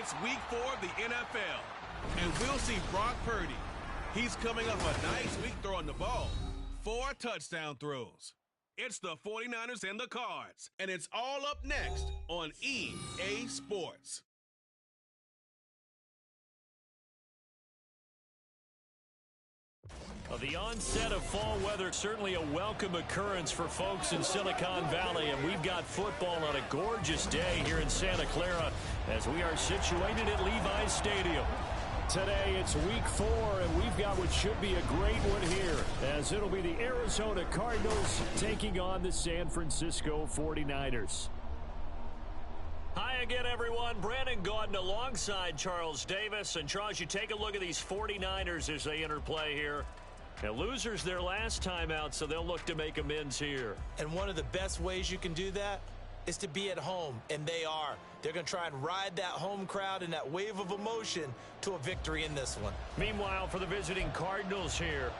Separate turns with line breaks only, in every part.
It's week 4 of the NFL, and we'll see Brock Purdy. He's coming up a nice week throwing the ball. 4 touchdown throws. It's the 49ers and the Cards, and it's all up next on EA Sports.
Well, the onset of fall weather, certainly a welcome occurrence for folks in Silicon Valley, and we've got football on a gorgeous day here in Santa Clara as we are situated at Levi's Stadium. Today it's week 4, and we've got what should be a great one here, as it'll be the Arizona Cardinals taking on the San Francisco 49ers. Hi again, everyone. Brandon Gaudin alongside Charles Davis. And Charles, you take a look at these 49ers as they enter play here. Now, losers their last time out, so they'll look to make amends here.
And one of the best ways you can do that is to be at home, and they are. They're going to try and ride that home crowd and that wave of emotion to a victory in this one.
Meanwhile, for the visiting Cardinals here.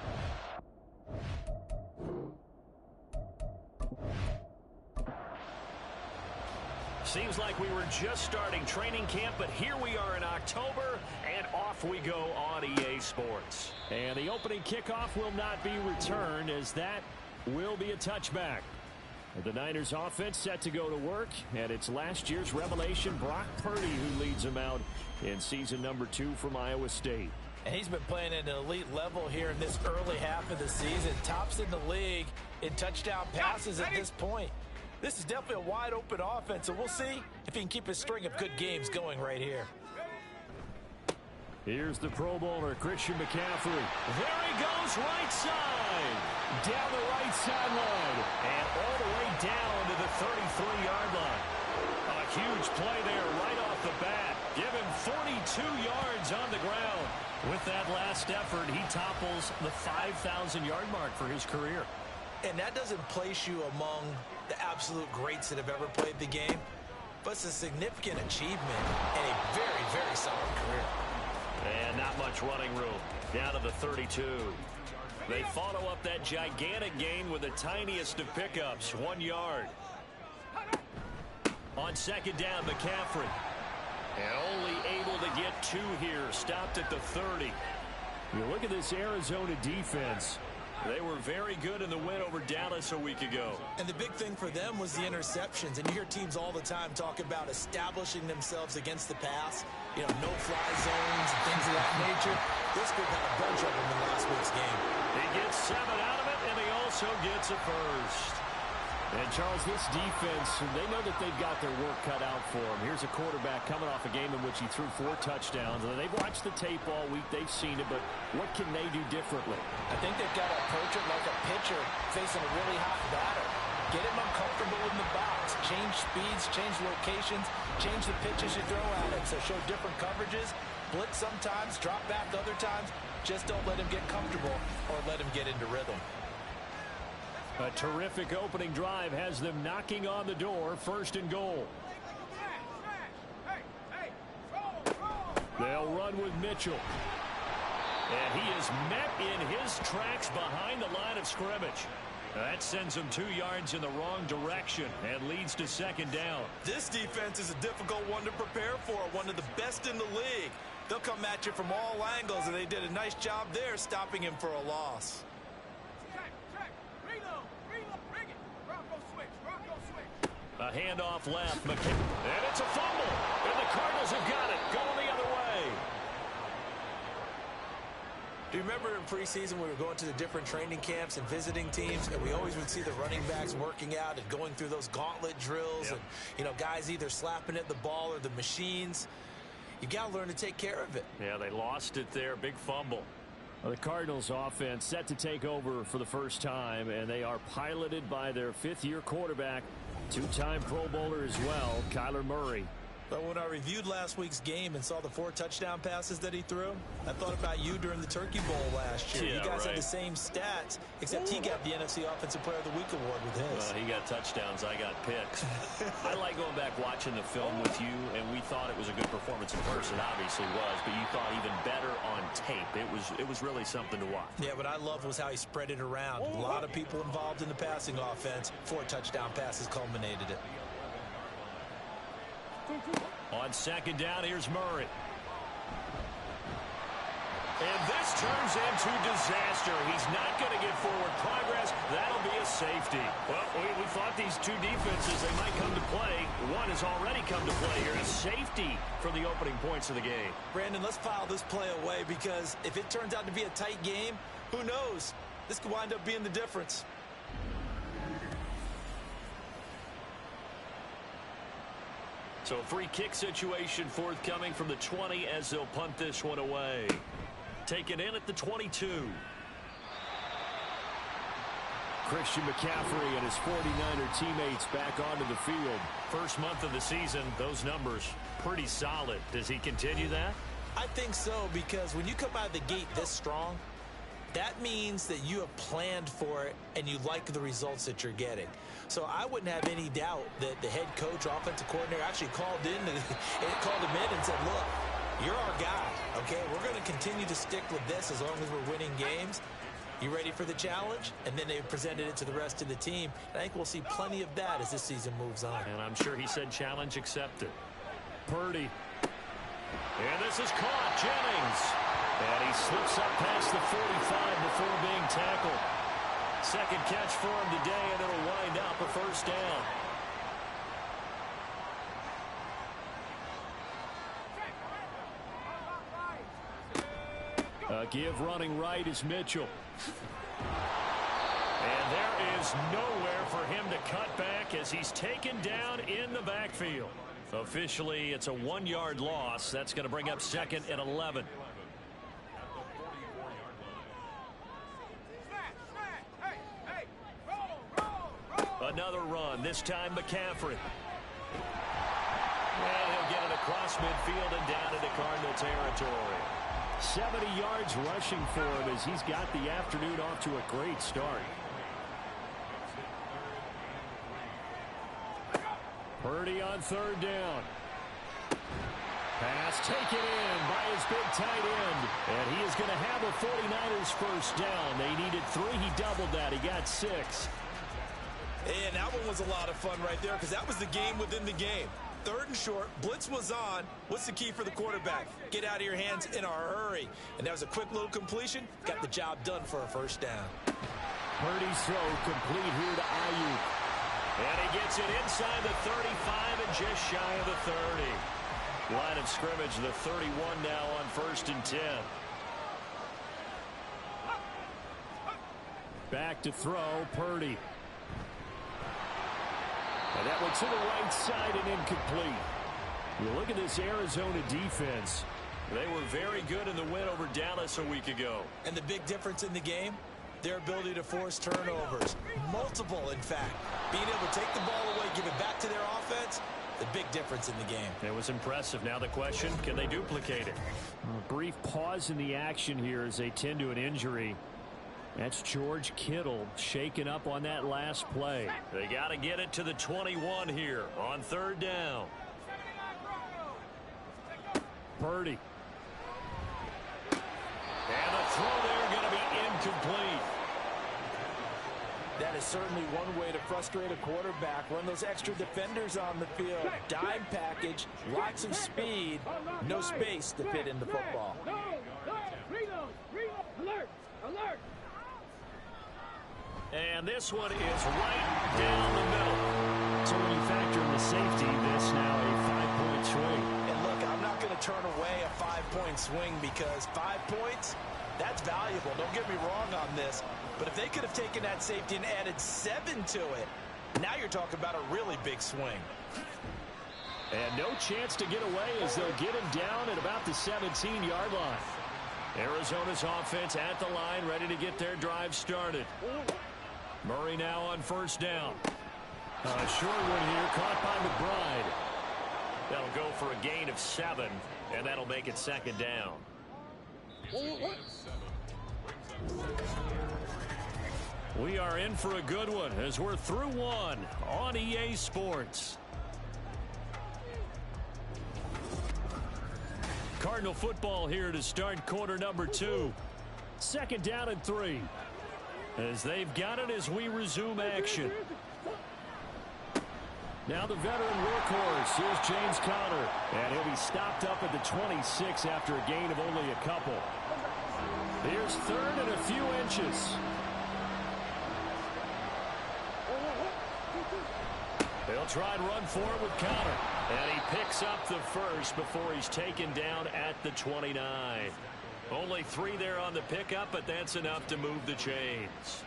Seems like we were just starting training camp, but here we are in October, and off we go on EA Sports. And the opening kickoff will not be returned, as that will be a touchback. The Niners offense set to go to work, and it's last year's revelation, Brock Purdy, who leads them out in season number 2 from Iowa State.
And he's been playing at an elite level here in this early half of the season. Tops in the league in touchdown passes at this point. This is definitely a wide-open offense, so we'll see if he can keep his string of good games going right here.
Here's the Pro Bowler, Christian McCaffrey. There he goes, right side. Down the right sideline. And all the way down to the 33-yard line. A huge play there right off the bat. Give him 42 yards on the ground. With that last effort, he topples the 5,000-yard mark for his career.
And that doesn't place you among the absolute greats that have ever played the game, but it's a significant achievement and a very, very solid career.
And not much running room. Down to the 32. They follow up that gigantic gain with the tiniest of pickups, 1 yard. On second down, McCaffrey. And only able to get 2 here. Stopped at the 30. You look at this Arizona defense. They were very good in the win over Dallas a week ago.
And the big thing for them was the interceptions. And you hear teams all the time talk about establishing themselves against the pass. You know, no-fly zones and things of that nature. This group had a bunch of them in last week's game.
He gets 7 out of it, and he also gets a first. And, Charles, this defense, they know that they've got their work cut out for them. Here's a quarterback coming off a game in which he threw 4 touchdowns. And they've watched the tape all week. They've seen it, but what can they do differently?
I think they've got to approach it like a pitcher facing a really hot batter. Get him uncomfortable in the box. Change speeds, change locations, change the pitches you throw at him. So show different coverages, blitz sometimes, drop back other times. Just don't let him get comfortable or let him get into rhythm.
A terrific opening drive has them knocking on the door, 1st and goal. They'll run with Mitchell. And he is met in his tracks behind the line of scrimmage. That sends him 2 yards in the wrong direction and leads to second down.
This defense is a difficult one to prepare for, one of the best in the league. They'll come at you from all angles, and they did a nice job there stopping him for a loss.
A handoff left, and it's a fumble, and the Cardinals have got it, going the other way.
Do you remember in preseason we were going to the different training camps and visiting teams, and we always would see the running backs working out and going through those gauntlet drills, and, you know, guys either slapping at the ball or the machines. You got to learn to take care of it.
Yeah, they lost it there, big fumble. Well, the Cardinals offense set to take over for the first time, and they are piloted by their 5th-year quarterback, 2-time Pro Bowler as well, Kyler Murray.
But when I reviewed last week's game and saw the 4 touchdown passes that he threw, I thought about you during the Turkey Bowl last year.
Yeah,
you guys
right.
had the same stats, except he got the NFC Offensive Player of the Week award with his.
Well, he got touchdowns, I got picks. I like going back watching the film with you, and we thought it was a good performance in person. Obviously was, but you thought even better on tape. It was really something to watch.
Yeah, what I loved was how he spread it around. A lot of people involved in the passing offense. 4 touchdown passes culminated it.
On second down, here's Murray. And this turns into disaster. He's not going to get forward progress. That'll be a safety. Well, we thought these two defenses, they might come to play. One has already come to play here. A safety for the opening points of the game.
Brandon, let's file this play away because if it turns out to be a tight game, who knows? This could wind up being the difference.
So a free kick situation forthcoming from the 20 as they'll punt this one away. Taken in at the 22. Christian McCaffrey and his 49er teammates back onto the field. First month of the season, those numbers pretty solid. Does he continue that?
I think so, because when you come out of the gate this strong, that means that you have planned for it and you like the results that you're getting. So I wouldn't have any doubt that the head coach, offensive coordinator, actually called him in and said, look, you're our guy, okay? We're going to continue to stick with this as long as we're winning games. You ready for the challenge? And then they presented it to the rest of the team. And I think we'll see plenty of that as this season moves on.
And I'm sure he said challenge accepted. Purdy. And this is caught. Jennings. And he slips up past the 45 before being tackled. Second catch for him today, and it'll wind up a first down. A give running right is Mitchell. And there is nowhere for him to cut back as he's taken down in the backfield. Officially, it's a 1-yard loss. That's going to bring up second and 11. Another run, this time McCaffrey. And he'll get it across midfield and down into Cardinal territory. 70 yards rushing for him as he's got the afternoon off to a great start. Purdy on third down. Pass taken in by his big tight end. And he is going to have a 49ers first down. They needed 3. He doubled that. He got 6.
And that one was a lot of fun right there because that was the game within the game. Third and short, blitz was on. What's the key for the quarterback? Get out of your hands in a hurry. And that was a quick little completion. Got the job done for a first down.
Purdy's throw complete here to Ayuk. And he gets it inside the 35 and just shy of the 30. Line of scrimmage, the 31 now on first and 10. Back to throw, Purdy. And that one to the right side and incomplete. You look at this Arizona defense. They were very good in the win over Dallas a week ago.
And the big difference in the game, their ability to force turnovers. Multiple, in fact. Being able to take the ball away, give it back to their offense, the big difference in the game.
It was impressive. Now the question, can they duplicate it? A brief pause in the action here as they tend to an injury. That's George Kittle shaken up on that last play. They got to get it to the 21 here on third down. Purdy. And the throw there going to be incomplete.
That is certainly one way to frustrate a quarterback. Run those extra defenders on the field. Dime package, lots of speed, no space to fit in the football.
Alert! Alert!
And this one is right down the middle.
So when you factor in the safety, this now a 5-point swing.
And look, I'm not going to turn away a 5-point swing because 5 points, that's valuable. Don't get me wrong on this. But if they could have taken that safety and added 7 to it, now you're talking about a really big swing.
And no chance to get away as they'll get him down at about the 17-yard line. Arizona's offense at the line, ready to get their drive started. Murray now on first down. A short one here, caught by McBride. That'll go for a gain of 7, and that'll make it second down. We are in for a good one as we're through one on EA Sports. Cardinal football here to start quarter number 2. Second down and 3. As they've got it as we resume action. Now the veteran workhorse. Here's James Conner. And he'll be stopped up at the 26 after a gain of only a couple. Here's third and a few inches. They'll try and run for it with Conner. And he picks up the first before he's taken down at the 29. Only 3 there on the pickup, but that's enough to move the chains.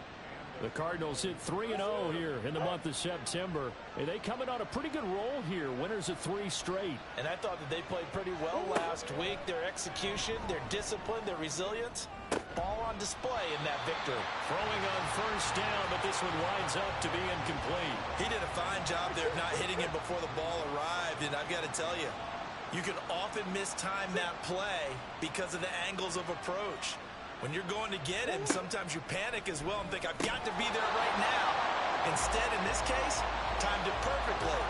The Cardinals hit 3-0 here in the month of September. And they coming on a pretty good roll here. Winners of 3 straight.
And I thought that they played pretty well last week. Their execution, their discipline, their resilience, all on display in that victory.
Throwing on first down, but this one winds up to be incomplete.
He did a fine job there of not hitting it before the ball arrived. And I've got to tell you, you can often mistime that play because of the angles of approach. When you're going to get him, sometimes you panic as well and think, I've got to be there right now. Instead, in this case, timed it perfectly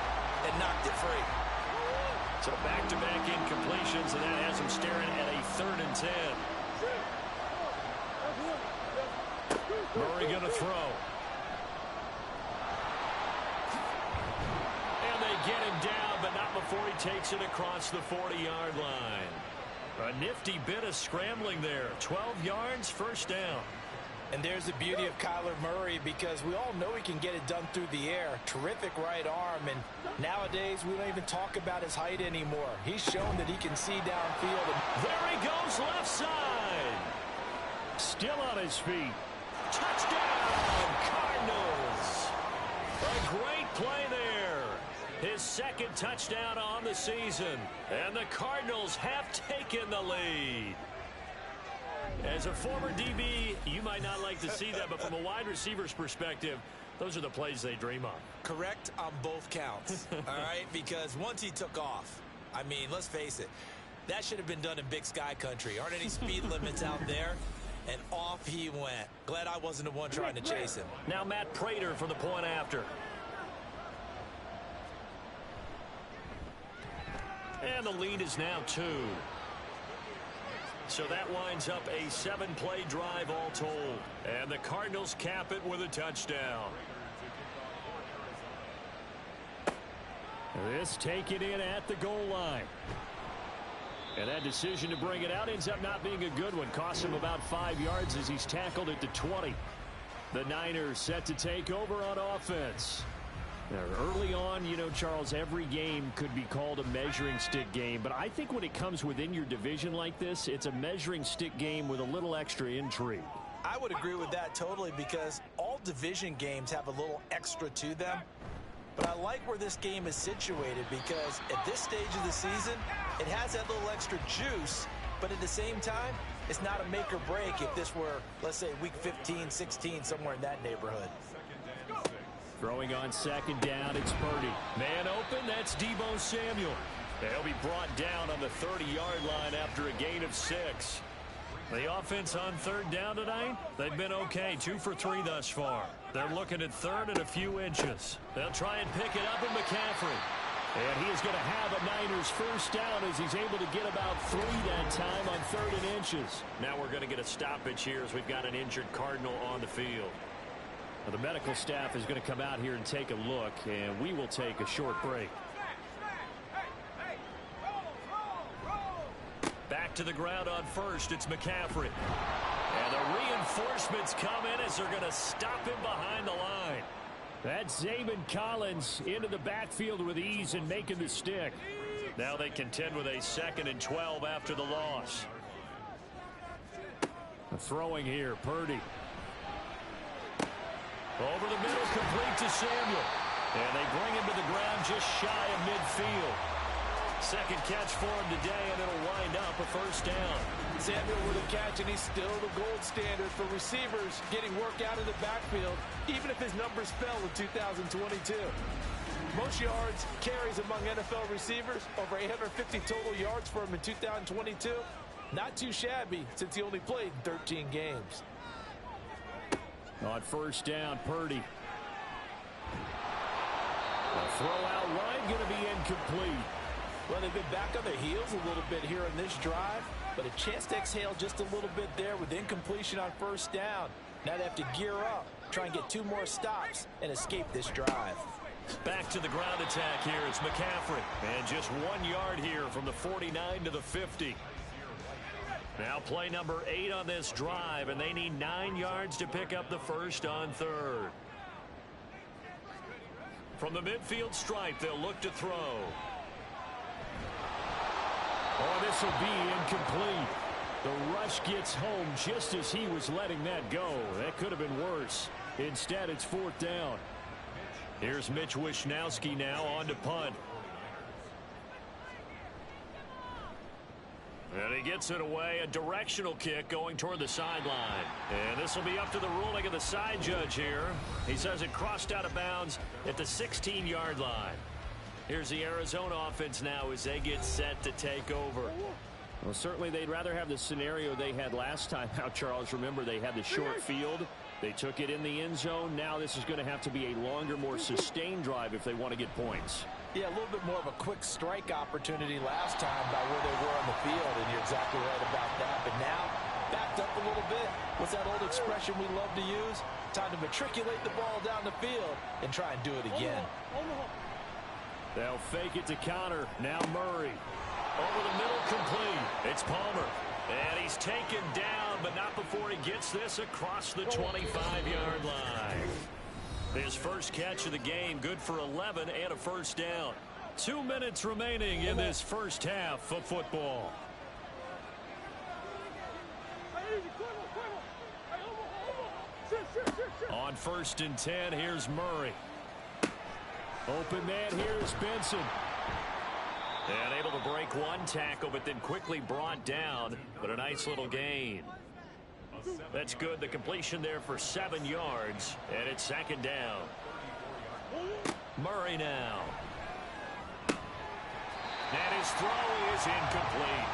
and knocked it free.
So back-to-back incompletions, and that has him staring at a 3rd and 10. Murray going to throw. And they get him down, but not before he takes it across the 40-yard line. A nifty bit of scrambling there. 12 yards, first down.
And there's the beauty of Kyler Murray, because we all know he can get it done through the air. Terrific right arm, and nowadays we don't even talk about his height anymore. He's shown that he can see downfield.
There he goes, left side. Still on his feet. Touchdown, Cardinals. A great play there. His 2nd touchdown on the season. And the Cardinals have taken the lead. As a former DB, you might not like to see that, but from a wide receiver's perspective, those are the plays they dream of.
Correct on both counts, all right? Because once he took off, I mean, let's face it, that should have been done in Big Sky country. Aren't any speed limits out there? And off he went. Glad I wasn't the one trying to chase him.
Now Matt Prater for the point after. And the lead is now 2. So that winds up a 7-play drive all told. And the Cardinals cap it with a touchdown. This taken in at the goal line. And that decision to bring it out ends up not being a good one. Costs him about 5 yards as he's tackled at the 20. The Niners set to take over on offense. Now, early on, you know, Charles, every game could be called a measuring stick game. But I think when it comes within your division like this, it's a measuring stick game with a little extra intrigue.
I would agree with that totally, because all division games have a little extra to them. But I like where this game is situated, because at this stage of the season, it has that little extra juice. But at the same time, it's not a make or break if this were, let's say, week 15, 16, somewhere in that neighborhood.
Throwing on 2nd down, it's Purdy. Man open, that's Deebo Samuel. They'll be brought down on the 30-yard line after a gain of 6. The offense on 3rd down tonight, they've been okay. 2 for 3 thus far. They're looking at 3rd and a few inches. They'll try and pick it up with McCaffrey. And he is going to have a Niners first down as he's able to get about 3 that time on 3rd and inches. Now we're going to get a stoppage here as we've got an injured Cardinal on the field. Now the medical staff is going to come out here and take a look, and we will take a short break. Back to the ground on first, it's McCaffrey. And the reinforcements come in as they're going to stop him behind the line. That's Zayvon Collins into the backfield with ease and making the stick. Now they contend with a 2nd and 12 after the loss. Throwing here, Purdy. Over the middle, complete to Samuel. And they bring him to the ground just shy of midfield. 2nd catch for him today, and it'll wind up a first down.
Samuel with a catch, and he's still the gold standard for receivers getting work out of the backfield, even if his numbers fell in 2022. Most yards, carries among NFL receivers, over 850 total yards for him in 2022. Not too shabby since he only played 13 games.
On first down, Purdy. A throw out wide, going to be incomplete.
Well, they've been back on their heels a little bit here in this drive, but a chance to exhale just a little bit there with incompletion on first down. Now they have to gear up, try and get 2 more stops, and escape this drive.
Back to the ground attack here. It's McCaffrey. And just 1 yard here from the 49 to the 50. Now play number 8 on this drive, and they need 9 yards to pick up the first on third. From the midfield stripe, they'll look to throw.
Oh, this will be incomplete. The rush gets home just as he was letting that go. That could have been worse. Instead, it's 4th down.
Here's Mitch Wishnowski now on to punt. And he gets it away. A directional kick going toward the sideline. And this will be up to the ruling of the side judge here. He says it crossed out of bounds at the 16-yard line. Here's the Arizona offense now as they get set to take over.
Well, certainly they'd rather have the scenario they had last time out, Charles. Remember, they had the short field. They took it in the end zone. Now this is going to have to be a longer, more sustained drive if they want to get points.
Yeah, a little bit more of a quick strike opportunity last time by where they were on the field, and you're exactly right about that. But now, backed up a little bit. What's that old expression we love to use? Time to matriculate the ball down the field and try and do it again.
They'll fake it to counter. Now Murray.
Over the middle, complete. It's Palmer. And he's taken down, but not before he gets this across the 25-yard line. His first catch of the game, good for 11 and a first down. 2 minutes remaining in this first half of football. On 1st and 10, here's Murray.
Open man here is Benson.
And able to break one tackle, but then quickly brought down. But a nice little gain. That's good. The completion there for 7 yards. And it's 2nd down. Murray now. And his throw is incomplete.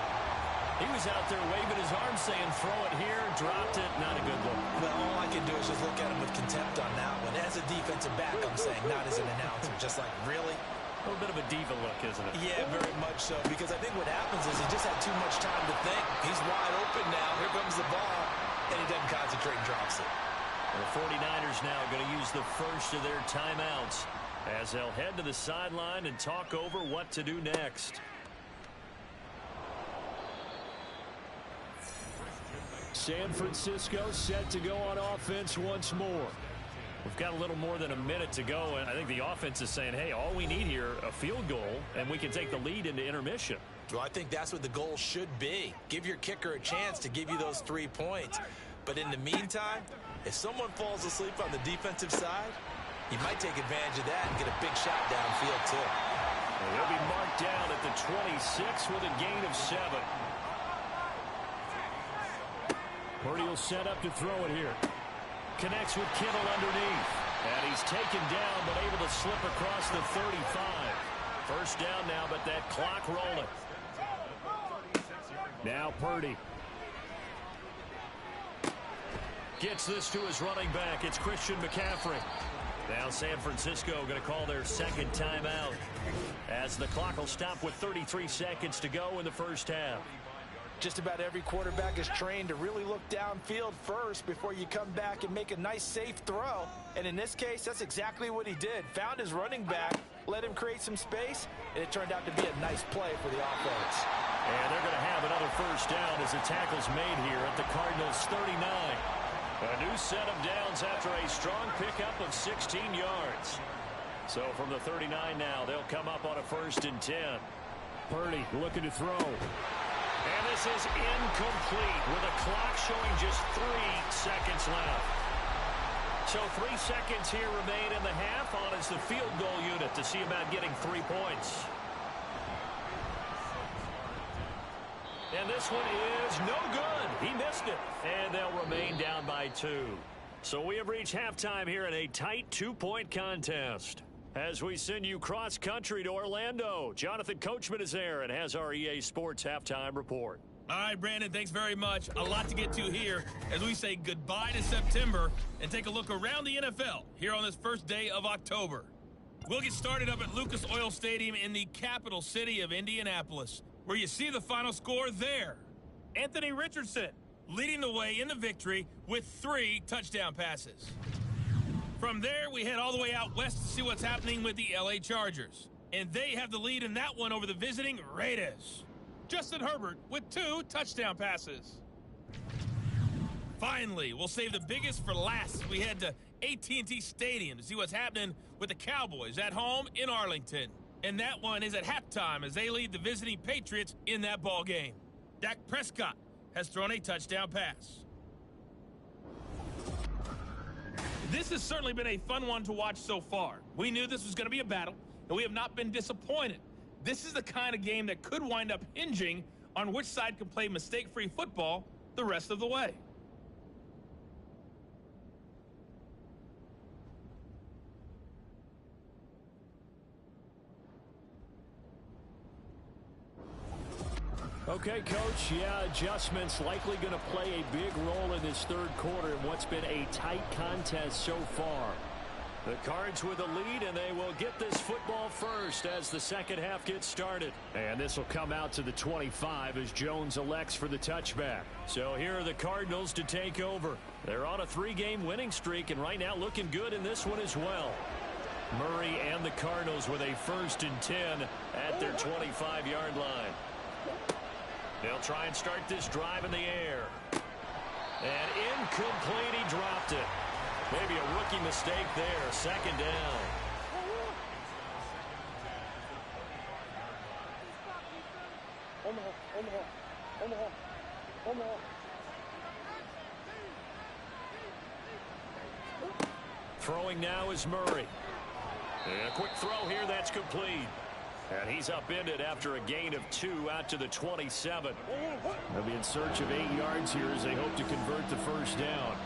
He was out there waving his arm saying throw it here. Dropped it. Not a good look.
Well, all I can do is just look at him with contempt on that one. As a defensive back, I'm saying, not as an announcer. Just like, really?
A little bit of a diva look, isn't it?
Yeah, very much so. Because I think what happens is he just had too much time to think. He's wide open now. Here comes the ball. And he doesn't concentrate and drops it.
The 49ers now going to use the first of their timeouts as they'll head to the sideline and talk over what to do next.
San Francisco set to go on offense once more.
We've got a little more than a minute to go, and I think the offense is saying, hey, all we need here, a field goal, and we can take the lead into intermission.
Well, I think that's what the goal should be. Give your kicker a chance to give you those 3 points. But in the meantime, if someone falls asleep on the defensive side, you might take advantage of that and get a big shot downfield, too.
And they'll be marked down at the 26 with a gain of 7.
Purdy will set up to throw it here.
Connects with Kittle underneath. And he's taken down, but able to slip across the 35. First down now, but that clock rolling.
Now Purdy.
Gets this to his running back. It's Christian McCaffrey. Now San Francisco going to call their 2nd timeout as the clock will stop with 33 seconds to go in the first half.
Just about every quarterback is trained to really look downfield first before you come back and make a nice, safe throw. And in this case, that's exactly what he did. Found his running back, let him create some space, and it turned out to be a nice play for the offense.
And they're going to have another first down as the tackle's made here at the Cardinals' 39. A new set of downs after a strong pickup of 16 yards. So from the 39 now, they'll come up on a 1st and 10.
Purdy looking to throw.
And this is incomplete with a clock showing just 3 seconds left. So 3 seconds here remain in the half on as the field goal unit to see about getting 3 points. And this one is no good. He missed it. And they'll remain down by 2. So we have reached halftime here in a tight 2-point contest. As we send you cross-country to Orlando, Jonathan Coachman is there and has our EA Sports Halftime Report.
All right, Brandon, thanks very much. A lot to get to here as we say goodbye to September and take a look around the NFL here on this first day of October. We'll get started up at Lucas Oil Stadium in the capital city of Indianapolis, where you see the final score there. Anthony Richardson leading the way in the victory with 3 touchdown passes. From there, we head all the way out west to see what's happening with the LA Chargers. And they have the lead in that one over the visiting Raiders. Justin Herbert with 2 touchdown passes. Finally, we'll save the biggest for last as we head to AT&T Stadium to see what's happening with the Cowboys at home in Arlington. And that one is at halftime as they lead the visiting Patriots in that ball game. Dak Prescott has thrown a touchdown pass. This has certainly been a fun one to watch so far. We knew this was going to be a battle, and we have not been disappointed. This is the kind of game that could wind up hinging on which side can play mistake-free football the rest of the way.
Okay, Coach, yeah, adjustments likely going to play a big role in this third quarter in what's been a tight contest so far. The Cards with a lead, and they will get this football first as the second half gets started. And this will come out to the 25 as Jones elects for the touchback. So here are the Cardinals to take over. They're on a 3-game winning streak, and right now looking good in this one as well. Murray and the Cardinals with a 1st and 10 at their 25-yard line. They'll try and start this drive in the air. And incomplete, he dropped it. Maybe a rookie mistake there. 2nd down. Throwing now is Murray. And a quick throw here, that's complete. And he's upended after a gain of 2 out to the 27. They'll be in search of 8 yards here as they hope to convert the 1st down.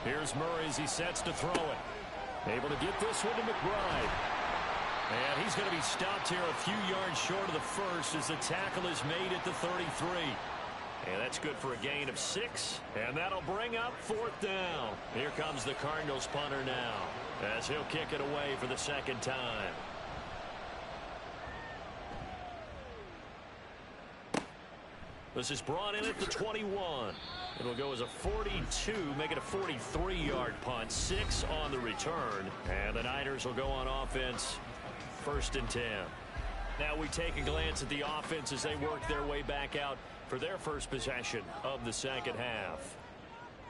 Here's Murray as he sets to throw it. Able to get this one to McBride. And he's going to be stopped here a few yards short of the 1st as the tackle is made at the 33. And that's good for a gain of 6. And that'll bring up 4th down. Here comes the Cardinals punter now, as he'll kick it away for the 2nd time. This is brought in at the 21. It'll go as a 42, make it a 43-yard punt. 6 on the return. And the Niners will go on offense, 1st and 10. Now we take a glance at the offense as they work their way back out for their first possession of the second half.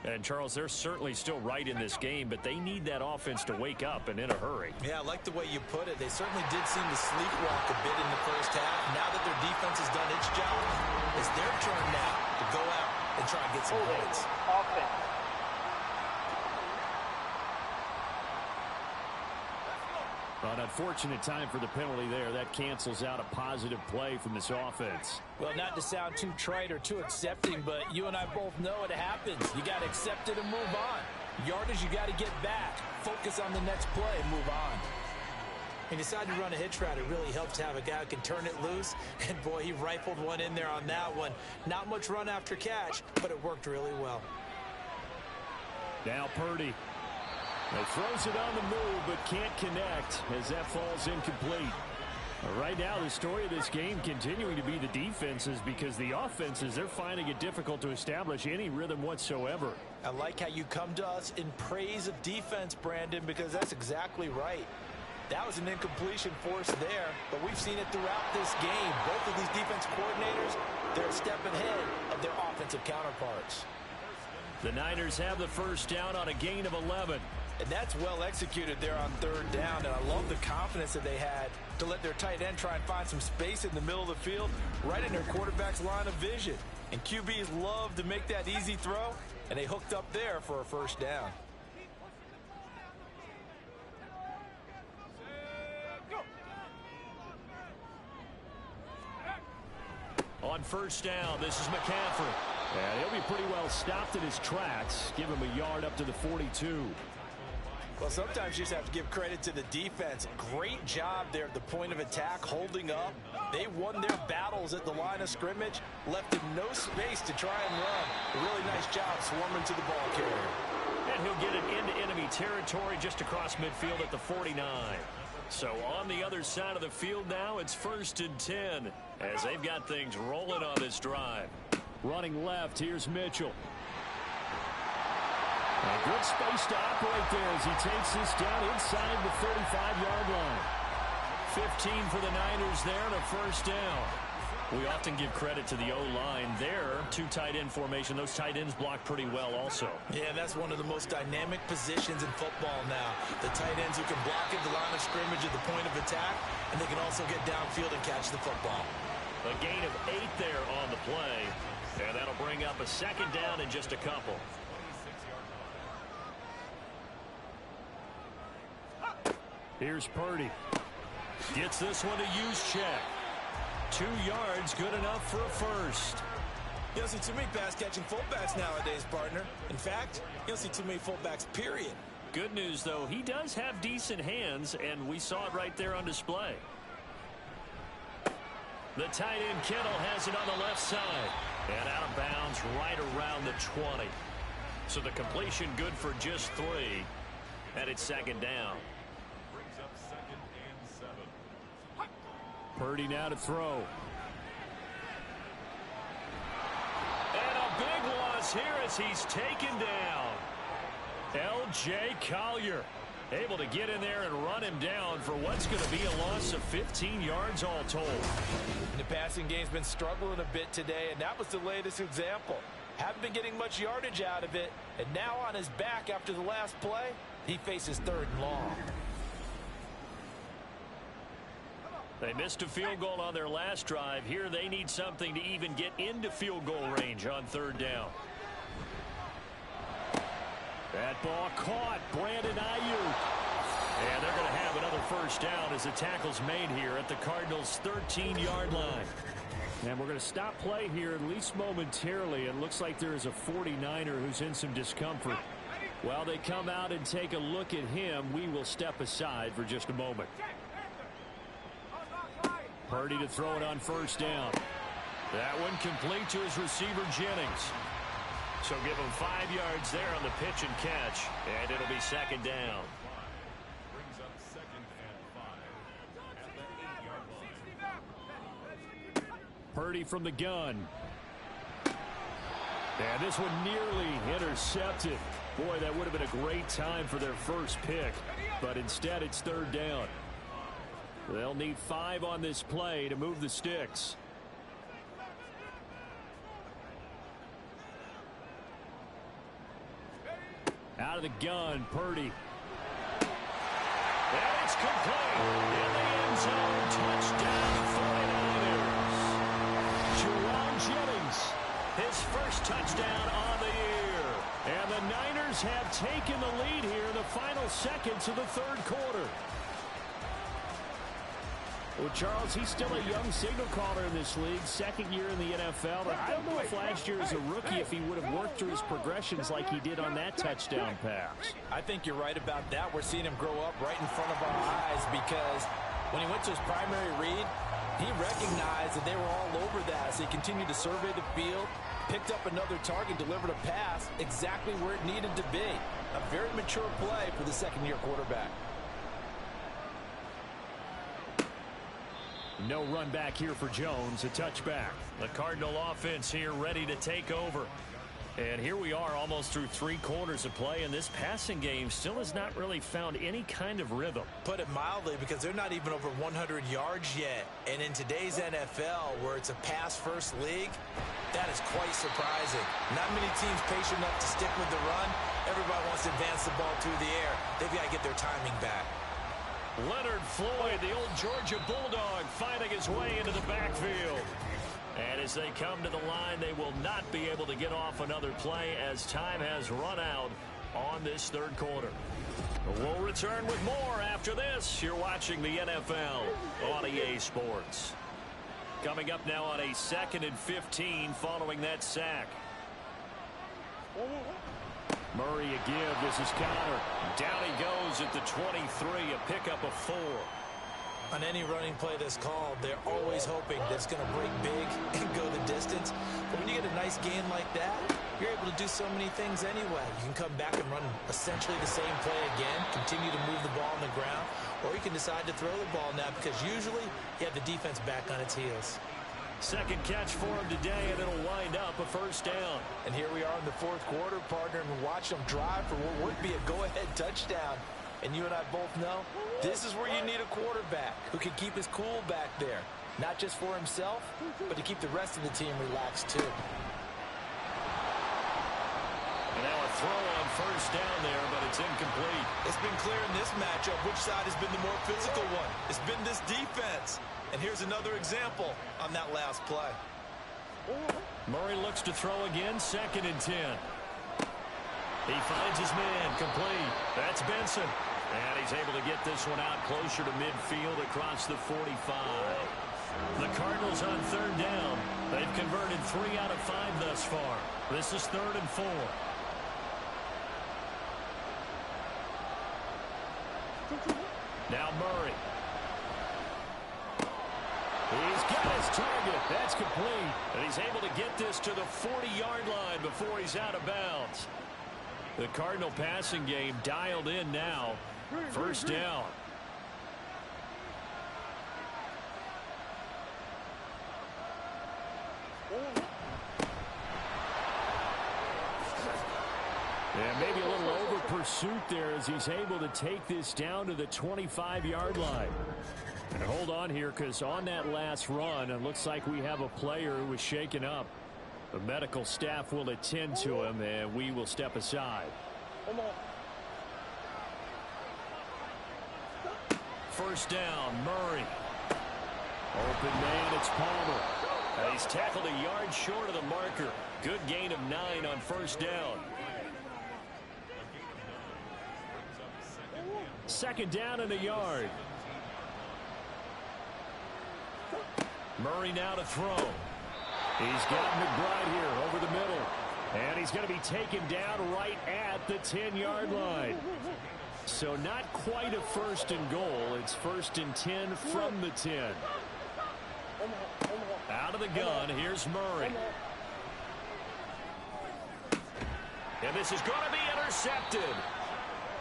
And, Charles, they're certainly still right in this game, but they need that offense to wake up and in a hurry.
Yeah, I like the way you put it. They certainly did seem to sleepwalk a bit in the first half. Now that their defense has done its job, it's their turn now to go out and try and get some points.
An unfortunate time for the penalty there. That cancels out a positive play from this offense.
Well, not to sound too trite or too accepting, but you and I both know it happens. You got to accept it and move on. Yardage, you got to get back. Focus on the next play and move on. He decided to run a hitch route. It really helps to have a guy who can turn it loose. And, boy, he rifled one in there on that one. Not much run after catch, but it worked really well.
Now Purdy. He throws it on the move, but can't connect as that falls incomplete. Right now, the story of this game continuing to be the defenses, because the offenses, they're finding it difficult to establish any rhythm whatsoever.
I like how you come to us in praise of defense, Brandon, because that's exactly right. That was an incompletion forced there, but we've seen it throughout this game. Both of these defense coordinators, they're a step ahead of their offensive counterparts.
The Niners have the 1st down on a gain of 11.
And that's well executed there on 3rd down. And I love the confidence that they had to let their tight end try and find some space in the middle of the field, right in their quarterback's line of vision. And QBs love to make that easy throw, and they hooked up there for a 1st down.
On 1st down, this is McCaffrey. And he'll be pretty well stopped in his tracks. Give him a yard up to the 42.
Well, sometimes you just have to give credit to the defense. Great job there at the point of attack, holding up. They won their battles at the line of scrimmage, left him no space to try and run. A really nice job swarming to the ball carrier.
And he'll get it into enemy territory just across midfield at the 49. So on the other side of the field now, it's 1st and 10 as they've got things rolling on this drive. Running left, here's Mitchell. And good space to operate there as he takes this down inside the 35-yard line. 15 for the Niners there and a first down. We often give credit to the O-line there. Two tight end formation. Those tight ends block pretty well also.
Yeah, that's one of the most dynamic positions in football now. The tight ends who can block at the line of scrimmage at the point of attack, and they can also get downfield and catch the football.
A gain of 8 there on the play. And that'll bring up a second down in just a couple. Here's Purdy. Gets this one to use check. 2 yards, good enough for a first.
You don't see too many pass-catching fullbacks nowadays, partner. In fact, you don't see too many fullbacks, period.
Good news, though, he does have decent hands, and we saw it right there on display. The tight end Kittle has it on the left side. And out of bounds right around the 20. So the completion good for just 3. And it's second down. Purdy now to throw. And a big loss here as he's taken down. L.J. Collier able to get in there and run him down for what's going to be a loss of 15 yards all told.
The passing game's been struggling a bit today, and that was the latest example. Haven't been getting much yardage out of it, and now on his back after the last play, he faces 3rd and long.
They missed a field goal on their last drive. Here they need something to even get into field goal range on 3rd down. That ball caught. Brandon Ayuk. And they're going to have another first down as the tackle's made here at the Cardinals' 13-yard line. And we're going to stop play here at least momentarily. It looks like there is a 49er who's in some discomfort. While they come out and take a look at him, we will step aside for just a moment. Purdy to throw it on first down. That one complete to his receiver, Jennings. So give him 5 yards there on the pitch and catch, and it'll be second down.
Brings up 2nd and 5 at the 8-yard line.
Purdy from the gun. And this one nearly intercepted. Boy, that would have been a great time for their first pick, but instead it's 3rd down. They'll need 5 on this play to move the sticks. Out of the gun, Purdy. And it's complete. In the end zone, touchdown 49ers. Jerome Jennings, his first touchdown on the year. And the Niners have taken the lead here in the final seconds of the 3rd quarter. Well, Charles, he's still a young signal caller in this league, 2nd year in the NFL. But I don't know if last year as a rookie if he would have worked through his progressions like he did on that touchdown pass.
I think you're right about that. We're seeing him grow up right in front of our eyes because when he went to his primary read, he recognized that they were all over that. So he continued to survey the field, picked up another target, delivered a pass exactly where it needed to be. A very mature play for the 2nd-year quarterback.
No run back here for Jones, a touchback. The Cardinal offense here ready to take over. And here we are almost through 3 quarters of play, and this passing game still has not really found any kind of rhythm.
Put it mildly, because they're not even over 100 yards yet. And in today's NFL, where it's a pass-first league, that is quite surprising. Not many teams patient enough to stick with the run. Everybody wants to advance the ball through the air. They've got to get their timing back.
Leonard Floyd, the old Georgia Bulldog, finding his way into the backfield. And as they come to the line, they will not be able to get off another play as time has run out on this 3rd quarter. We'll return with more after this. You're watching the NFL on EA Sports. Coming up now on a 2nd and 15 following that sack. Murray a give. This is Connor. Down he goes at the 23, a pickup of 4.
On any running play that's called, they're always hoping that it's going to break big and go the distance. But when you get a nice gain like that, you're able to do so many things anyway. You can come back and run essentially the same play again, continue to move the ball on the ground, or you can decide to throw the ball now because usually you have the defense back on its heels.
Second catch for him today, and it'll wind up a first down.
And here we are in the fourth quarter, partner, and watch them drive for what would be a go-ahead touchdown. And you and I both know this is where you need a quarterback who can keep his cool back there. Not just for himself, but to keep the rest of the team relaxed too.
And now a throw on first down there, but it's incomplete.
It's been clear in this matchup which side has been the more physical one. It's been this defense. And here's another example on that last play.
Murray looks to throw again, 2nd and 10. He finds his man, complete. That's Benson. And he's able to get this one out closer to midfield across the 45. The Cardinals on 3rd down. They've converted 3 out of 5 thus far. This is 3rd and 4. Now Murray. He's got his target. That's complete. And he's able to get this to the 40-yard line before he's out of bounds. The Cardinal passing game dialed in now. First down. And maybe a little over pursuit there as he's able to take this down to the 25-yard line. And hold on here, because on that last run, it looks like we have a player who was shaken up. The medical staff will attend to him, and we will step aside. First down, Murray. Open man, it's Palmer. And he's tackled a yard short of the marker. Good gain of 9 on first down. 2nd down and a yard. Murray now to throw. He's got McBride here over the middle. And he's going to be taken down right at the 10-yard line. So not quite a 1st and goal. It's 1st and 10 from the 10. Out of the gun, here's Murray. And this is going to be intercepted.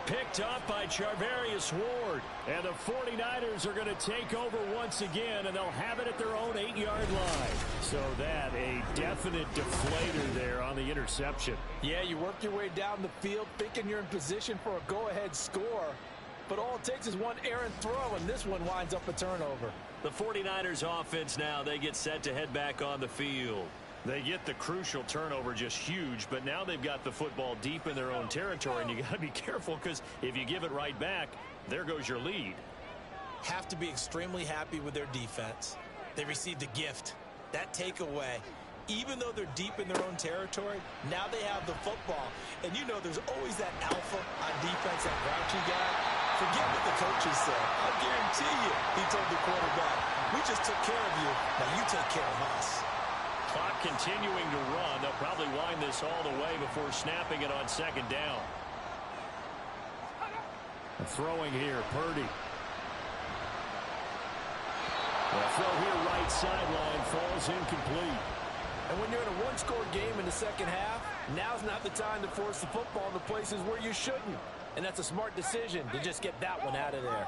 Picked up by Charvarius Ward. And the 49ers are going to take over once again, and they'll have it at their own 8-yard line. So that, a definite deflator there on the interception.
Yeah, you work your way down the field thinking you're in position for a go-ahead score. But all it takes is one errant throw, and this one winds up a turnover.
The 49ers offense now, they get set to head back on the field. They get the crucial turnover, just huge, but now they've got the football deep in their own territory, and you got to be careful, because if you give it right back, there goes your lead.
Have to be extremely happy with their defense. They received a gift. That takeaway, even though they're deep in their own territory, now they have the football. And you know there's always that alpha on defense, that grouchy guy. Forget what the coaches said. I guarantee you, he told the quarterback, we just took care of you, now you take care of us.
Clock continuing to run. They'll probably wind this all the way before snapping it on 2nd down. Throwing here, Purdy. The throw here, right sideline, falls incomplete.
And when you're in a one-score game in the second half, now's not the time to force the football in the places where you shouldn't. And that's a smart decision to just get that one out of there.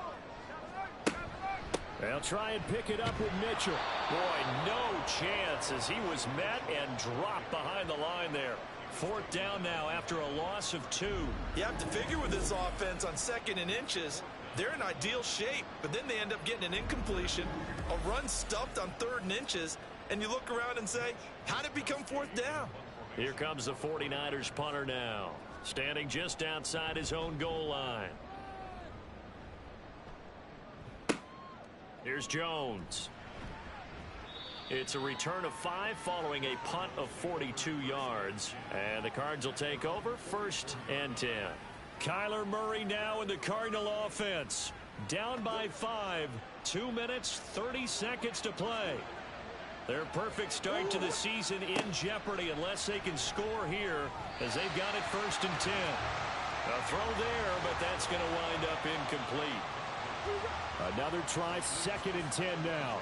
They'll try and pick it up with Mitchell. Boy, no chance as he was met and dropped behind the line there. 4th down now after a loss of 2.
You have to figure with this offense on 2nd and inches, they're in ideal shape, but then they end up getting an incompletion, a run stuffed on 3rd and inches, and you look around and say, how did it become 4th down?
Here comes the 49ers punter now, standing just outside his own goal line. Here's Jones. It's a return of 5 following a punt of 42 yards. And the Cards will take over 1st and 10. Kyler Murray now in the Cardinal offense. Down by 5. 2 minutes, 30 seconds to play. Their perfect start to the season in jeopardy unless they can score here as they've got it 1st and 10. A throw there, but that's going to wind up incomplete.
Another try, 2nd and 10 now.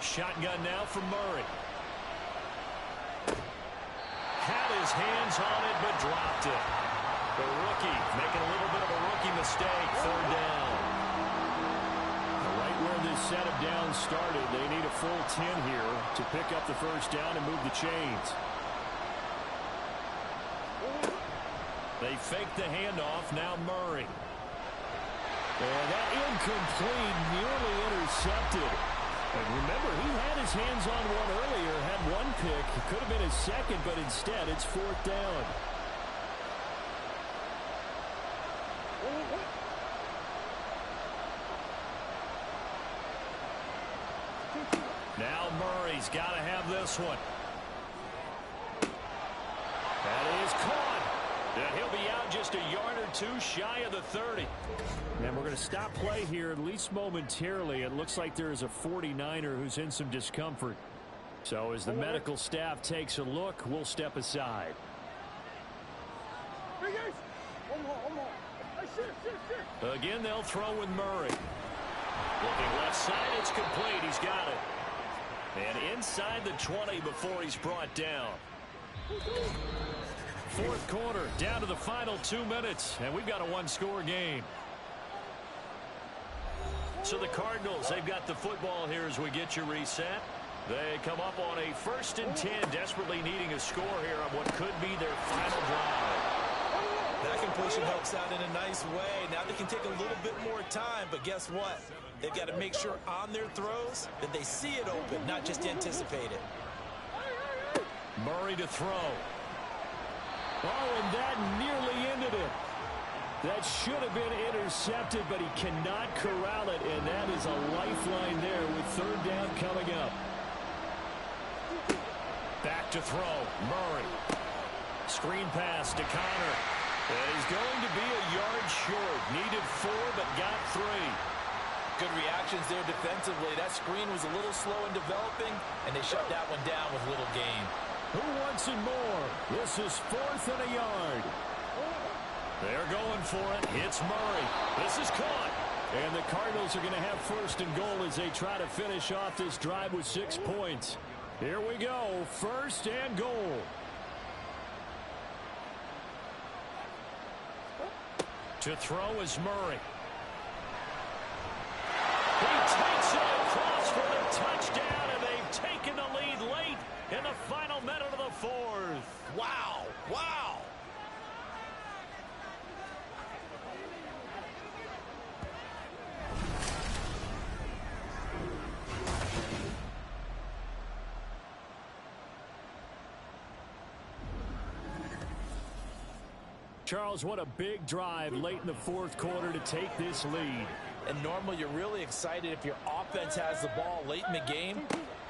Shotgun now for Murray. Had his hands on it, but dropped it. The rookie making a little bit of a rookie mistake. 3rd down. The
set of downs started. They need a full 10 here to pick up the first down and move the chains. They fake the handoff. Now Murray. And that incomplete, nearly intercepted. And remember, he had his hands on one earlier, had one pick. It could have been his second, but instead it's fourth down. Now Murray's got to have this one. That is caught. And he'll be out just a yard or two shy of the 30. And we're going to stop play here, at least momentarily. It looks like there is a 49er who's in some discomfort. So as the medical staff takes a look, we'll step aside. Again, they'll throw with Murray. Looking left side, it's complete. He's got it. And inside the 20 before he's brought down. Fourth quarter, down to the final 2 minutes, and we've got a one-score game. So the Cardinals, they've got the football here as we get you reset. They come up on a 1st and 10, desperately needing a score here on what could be their final drive.
That completion helps out in a nice way. Now they can take a little bit more time, but guess what? They've got to make sure on their throws that they see it open, not just anticipate it.
Murray to throw. Oh, and that nearly ended it. That should have been intercepted, but he cannot corral it, and that is a lifeline there with third down coming up. Back to throw. Murray. Screen pass to Connor. And he's going to be a yard short. Needed 4, but got 3.
Good reactions there defensively. That screen was a little slow in developing, and they shut that one down with little gain.
Who wants it more? This is 4th and a yard. They're going for it. It's Murray. This is caught. And the Cardinals are going to have 1st and goal as they try to finish off this drive with 6 points. Here we go. 1st and goal. To throw is Murray. He takes it across for the touchdown, and they've taken the lead late in the final minute of the 4th.
Wow. Wow.
Charles, what a big drive late in the 4th quarter to take this lead.
And normally you're really excited if your offense has the ball late in the game.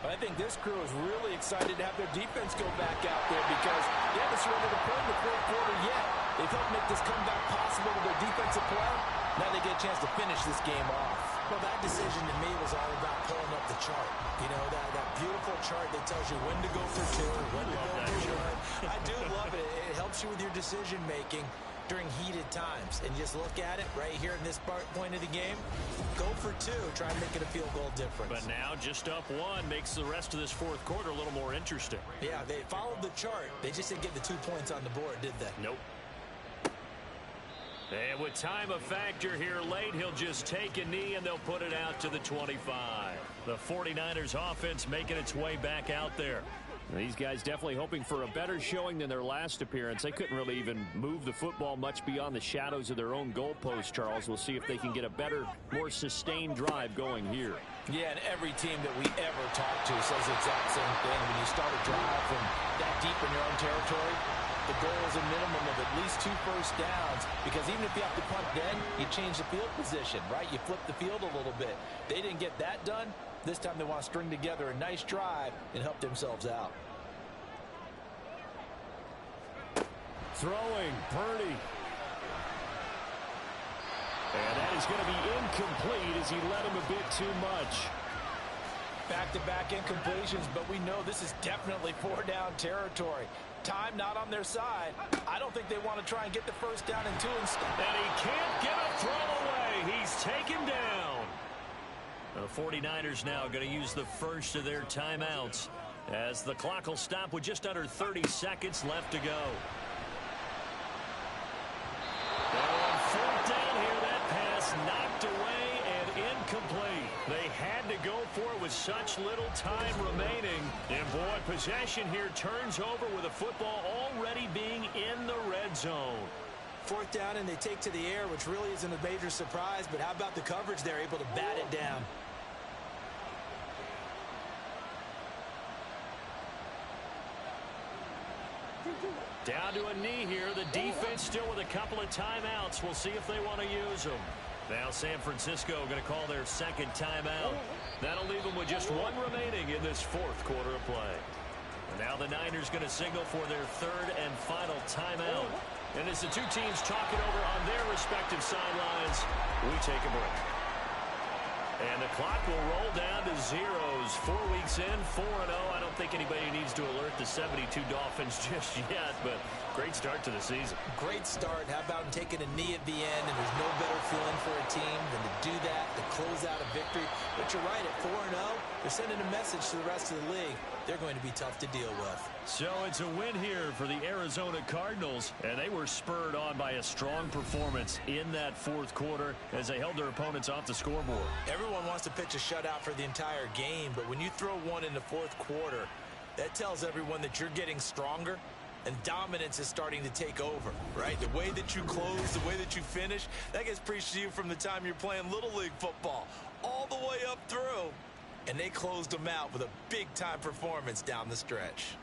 But I think this crew is really excited to have their defense go back out there because they haven't surrendered a point in the 4th quarter yet. They've helped make this comeback possible with their defensive play. Now they get a chance to finish this game off.
Well, that decision to me was all about pulling up the chart. You know, that beautiful chart that tells you when to go for 2, when to go for 1. I do love it. It helps you with your decision making during heated times. And just look at it right here in this point of the game. Go for 2. Try and make it a field goal difference.
But now just up 1 makes the rest of this 4th quarter a little more interesting.
Yeah, they followed the chart. They just didn't get the 2 points on the board, did they?
Nope. And with time a factor here late, he'll just take a knee and they'll put it out to the 25. The 49ers offense making its way back out there. These guys definitely hoping for a better showing than their last appearance. They couldn't really even move the football much beyond the shadows of their own goalpost, Charles. We'll see if they can get a better, more sustained drive going here.
Yeah, and every team that we ever talk to says the exact same thing. When you start a drive from that deep in your own territory, the goal is a minimum of at least 2 first downs, because even if you have to punt then, you change the field position, right? You flip the field a little bit. They didn't get that done. This time they want to string together a nice drive and help themselves out.
Throwing, Purdy. And that is going to be incomplete as he led him a bit too much.
Back-to-back incompletions, but we know this is definitely 4-down territory. Time not on their side. I don't think they want to try and get the first down and 2 instead.
And he can't get a throw away. He's taken down. The 49ers now going to use the first of their timeouts as the clock will stop with just under 30 seconds left to go. They're on 4th down here. That pass knocked away and incomplete. They had to
such little time remaining. And boy, possession here turns over with a football already being in the red zone.
Fourth down, and they take to the air, which really isn't a major surprise, but how about the coverage? They're able to bat it down.
Down to a knee here. The defense still with a couple of timeouts. We'll see if they want to use them. Now San Francisco going to call their second timeout. That'll leave them with just one remaining in this fourth quarter of play. And now the Niners going to signal for their third and final timeout. And as the two teams talk it over on their respective sidelines, we take a break. And the clock will roll down to zeros. 4 weeks in, 4-0. I don't think anybody needs to alert the 72 Dolphins just yet, but great start to the season.
Great start. How about taking a knee at the end? And there's no better feeling for a team than to do that, to close out a victory. But you're right, at 4-0, they're sending a message to the rest of the league. They're going to be tough to deal with.
So it's a win here for the Arizona Cardinals, and they were spurred on by a strong performance in that fourth quarter as they held their opponents off the scoreboard.
Everyone wants to pitch a shutout for the entire game, but when you throw one in the fourth quarter, that tells everyone that you're getting stronger and dominance is starting to take over, right? The way that you close, the way that you finish, that gets preached to you from the time you're playing Little League football all the way up through. And they closed them out with a big-time performance down the stretch.